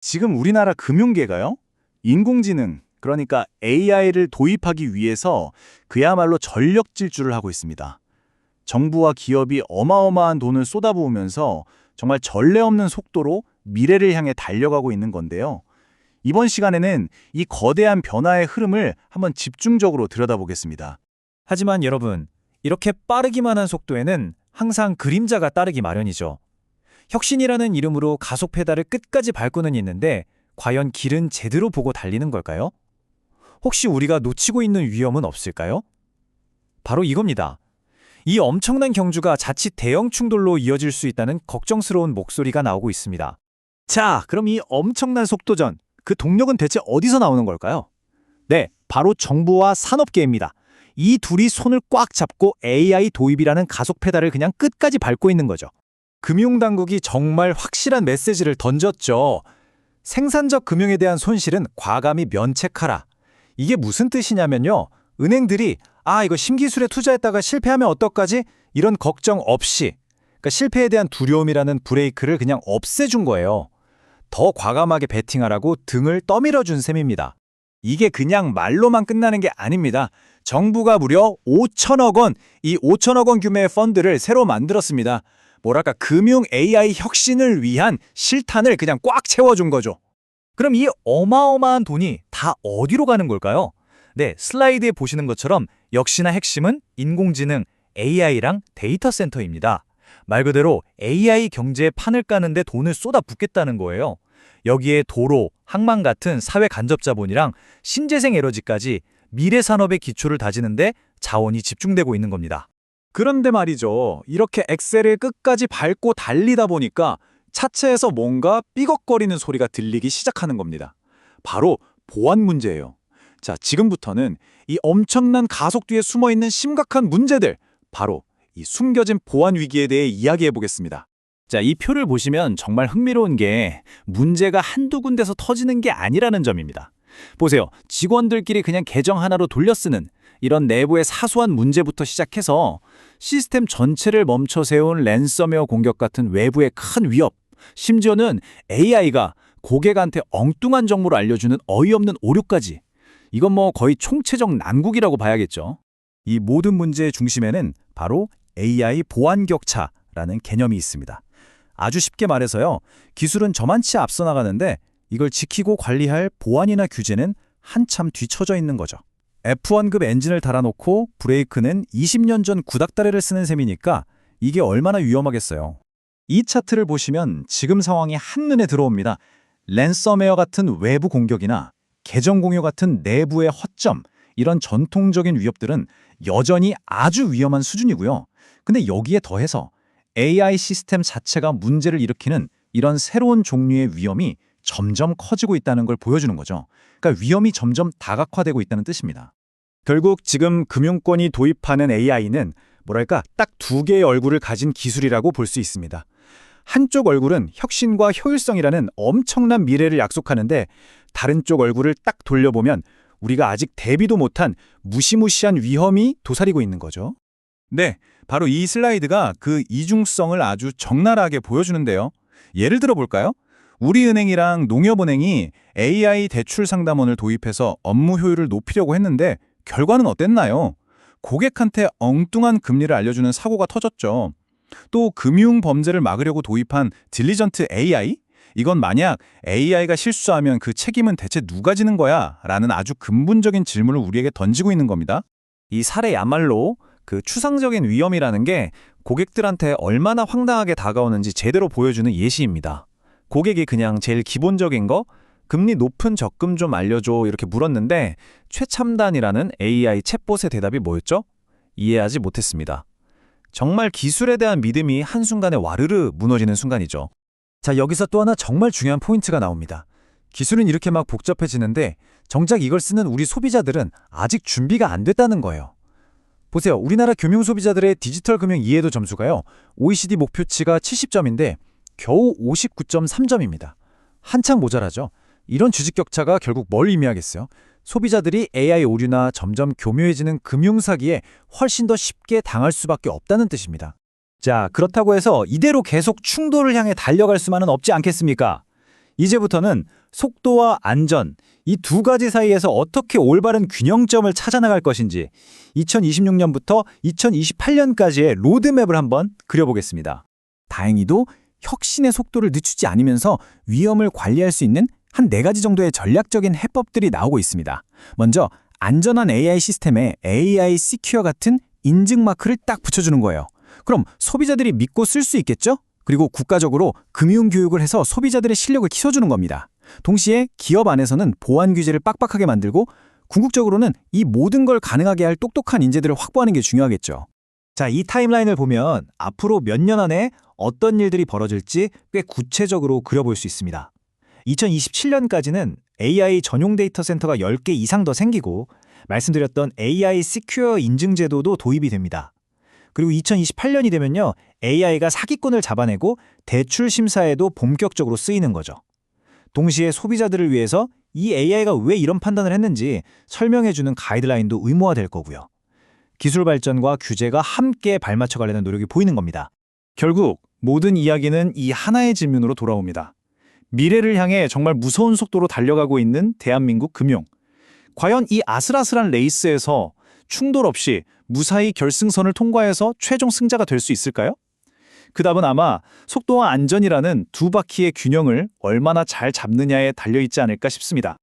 지금 우리나라 금융계가요? 인공지능, 그러니까 AI를 도입하기 위해서 그야말로 전력 질주를 하고 있습니다. 정부와 기업이 어마어마한 돈을 쏟아부으면서 정말 전례 없는 속도로 미래를 향해 달려가고 있는 건데요. 이번 시간에는 이 거대한 변화의 흐름을 한번 집중적으로 들여다보겠습니다. 하지만 여러분, 이렇게 빠르기만 한 속도에는 항상 그림자가 따르기 마련이죠. 혁신이라는 이름으로 가속 페달을 끝까지 밟고는 있는데 과연 길은 제대로 보고 달리는 걸까요? 혹시 우리가 놓치고 있는 위험은 없을까요? 바로 이겁니다. 이 엄청난 경주가 자칫 대형 충돌로 이어질 수 있다는 걱정스러운 목소리가 나오고 있습니다. 자, 그럼 이 엄청난 속도전, 그 동력은 대체 어디서 나오는 걸까요? 네, 바로 정부와 산업계입니다. 이 둘이 손을 꽉 잡고 AI 도입이라는 가속 페달을 그냥 끝까지 밟고 있는 거죠. 금융당국이 정말 확실한 메시지를 던졌죠. 생산적 금융에 대한 손실은 과감히 면책하라. 이게 무슨 뜻이냐면요. 은행들이 이거 신기술에 투자했다가 실패하면 어떡하지? 이런 걱정 없이 그러니까 실패에 대한 두려움이라는 브레이크를 그냥 없애준 거예요. 더 과감하게 베팅하라고 등을 떠밀어준 셈입니다. 이게 그냥 말로만 끝나는 게 아닙니다. 정부가 무려 5천억 원, 이 5천억 원 규모의 펀드를 새로 만들었습니다. 뭐랄까 금융 AI 혁신을 위한 실탄을 그냥 꽉 채워준 거죠. 그럼 이 어마어마한 돈이 다 어디로 가는 걸까요? 네, 슬라이드에 보시는 것처럼 역시나 핵심은 인공지능, AI랑 데이터 센터입니다. 말 그대로 AI 경제의 판을 까는데 돈을 쏟아붓겠다는 거예요. 여기에 도로, 항만 같은 사회 간접 자본이랑 신재생 에너지까지 미래 산업의 기초를 다지는데 자원이 집중되고 있는 겁니다. 그런데 말이죠. 이렇게 엑셀을 끝까지 밟고 달리다 보니까 차체에서 뭔가 삐걱거리는 소리가 들리기 시작하는 겁니다. 바로 보안 문제예요. 자, 지금부터는 이 엄청난 가속 뒤에 숨어있는 심각한 문제들, 바로 이 숨겨진 보안 위기에 대해 이야기해 보겠습니다. 자, 이 표를 보시면 정말 흥미로운 게 문제가 한두 군데서 터지는 게 아니라는 점입니다. 보세요. 직원들끼리 그냥 계정 하나로 돌려쓰는 이런 내부의 사소한 문제부터 시작해서 시스템 전체를 멈춰 세운 랜섬웨어 공격 같은 외부의 큰 위협, 심지어는 AI가 고객한테 엉뚱한 정보를 알려주는 어이없는 오류까지. 이건 뭐 거의 총체적 난국이라고 봐야겠죠. 이 모든 문제의 중심에는 바로 AI 보안 격차라는 개념이 있습니다. 아주 쉽게 말해서요. 기술은 저만치 앞서 나가는데 이걸 지키고 관리할 보안이나 규제는 한참 뒤처져 있는 거죠. F1급 엔진을 달아놓고 브레이크는 20년 전 구닥다리를 쓰는 셈이니까 이게 얼마나 위험하겠어요. 이 차트를 보시면 지금 상황이 한눈에 들어옵니다. 랜섬웨어 같은 외부 공격이나 계정 공유 같은 내부의 허점, 이런 전통적인 위협들은 여전히 아주 위험한 수준이고요. 근데 여기에 더해서 AI 시스템 자체가 문제를 일으키는 이런 새로운 종류의 위험이 점점 커지고 있다는 걸 보여주는 거죠. 그러니까 위험이 점점 다각화되고 있다는 뜻입니다. 결국 지금 금융권이 도입하는 AI는 뭐랄까 딱 두 개의 얼굴을 가진 기술이라고 볼 수 있습니다. 한쪽 얼굴은 혁신과 효율성이라는 엄청난 미래를 약속하는데 다른 쪽 얼굴을 딱 돌려보면 우리가 아직 대비도 못한 무시무시한 위험이 도사리고 있는 거죠. 네, 바로 이 슬라이드가 그 이중성을 아주 적나라하게 보여주는데요. 예를 들어 볼까요? 우리은행이랑 농협은행이 AI 대출 상담원을 도입해서 업무 효율을 높이려고 했는데 결과는 어땠나요? 고객한테 엉뚱한 금리를 알려주는 사고가 터졌죠. 또 금융 범죄를 막으려고 도입한 딜리전트 AI? 이건 만약 AI가 실수하면 그 책임은 대체 누가 지는 거야? 라는 아주 근본적인 질문을 우리에게 던지고 있는 겁니다. 이 사례야말로 그 추상적인 위험이라는 게 고객들한테 얼마나 황당하게 다가오는지 제대로 보여주는 예시입니다. 고객이 그냥 제일 기본적인 거, 금리 높은 적금 좀 알려줘 이렇게 물었는데 최첨단이라는 AI 챗봇의 대답이 뭐였죠? 이해하지 못했습니다. 정말 기술에 대한 믿음이 한순간에 와르르 무너지는 순간이죠. 자, 여기서 또 하나 정말 중요한 포인트가 나옵니다. 기술은 이렇게 막 복잡해지는데 정작 이걸 쓰는 우리 소비자들은 아직 준비가 안 됐다는 거예요. 보세요. 우리나라 금융 소비자들의 디지털 금융 이해도 점수가요. OECD 목표치가 70점인데 겨우 59.3점입니다. 한창 모자라죠. 이런 주식 격차가 결국 뭘 의미하겠어요? 소비자들이 AI 오류나 점점 교묘해지는 금융사기에 훨씬 더 쉽게 당할 수밖에 없다는 뜻입니다. 자, 그렇다고 해서 이대로 계속 충돌을 향해 달려갈 수만은 없지 않겠습니까? 이제부터는 속도와 안전, 이 두 가지 사이에서 어떻게 올바른 균형점을 찾아나갈 것인지 2026년부터 2028년까지의 로드맵을 한번 그려보겠습니다. 다행히도 혁신의 속도를 늦추지 않으면서 위험을 관리할 수 있는 한 4가지 정도의 전략적인 해법들이 나오고 있습니다. 먼저 안전한 AI 시스템에 AI Secure 같은 인증 마크를 딱 붙여주는 거예요. 그럼 소비자들이 믿고 쓸 수 있겠죠? 그리고 국가적으로 금융 교육을 해서 소비자들의 실력을 키워주는 겁니다. 동시에 기업 안에서는 보안 규제를 빡빡하게 만들고 궁극적으로는 이 모든 걸 가능하게 할 똑똑한 인재들을 확보하는 게 중요하겠죠. 자, 이 타임라인을 보면 앞으로 몇 년 안에 어떤 일들이 벌어질지 꽤 구체적으로 그려볼 수 있습니다. 2027년까지는 AI 전용 데이터 센터가 10개 이상 더 생기고 말씀드렸던 AI Secure 인증 제도도 도입이 됩니다. 그리고 2028년이 되면요, AI가 사기꾼을 잡아내고 대출 심사에도 본격적으로 쓰이는 거죠. 동시에 소비자들을 위해서 이 AI가 왜 이런 판단을 했는지 설명해주는 가이드라인도 의무화될 거고요. 기술 발전과 규제가 함께 발맞춰 가려는 노력이 보이는 겁니다. 결국 모든 이야기는 이 하나의 질문으로 돌아옵니다. 미래를 향해 정말 무서운 속도로 달려가고 있는 대한민국 금융. 과연 이 아슬아슬한 레이스에서 충돌 없이 무사히 결승선을 통과해서 최종 승자가 될 수 있을까요? 그 답은 아마 속도와 안전이라는 두 바퀴의 균형을 얼마나 잘 잡느냐에 달려있지 않을까 싶습니다.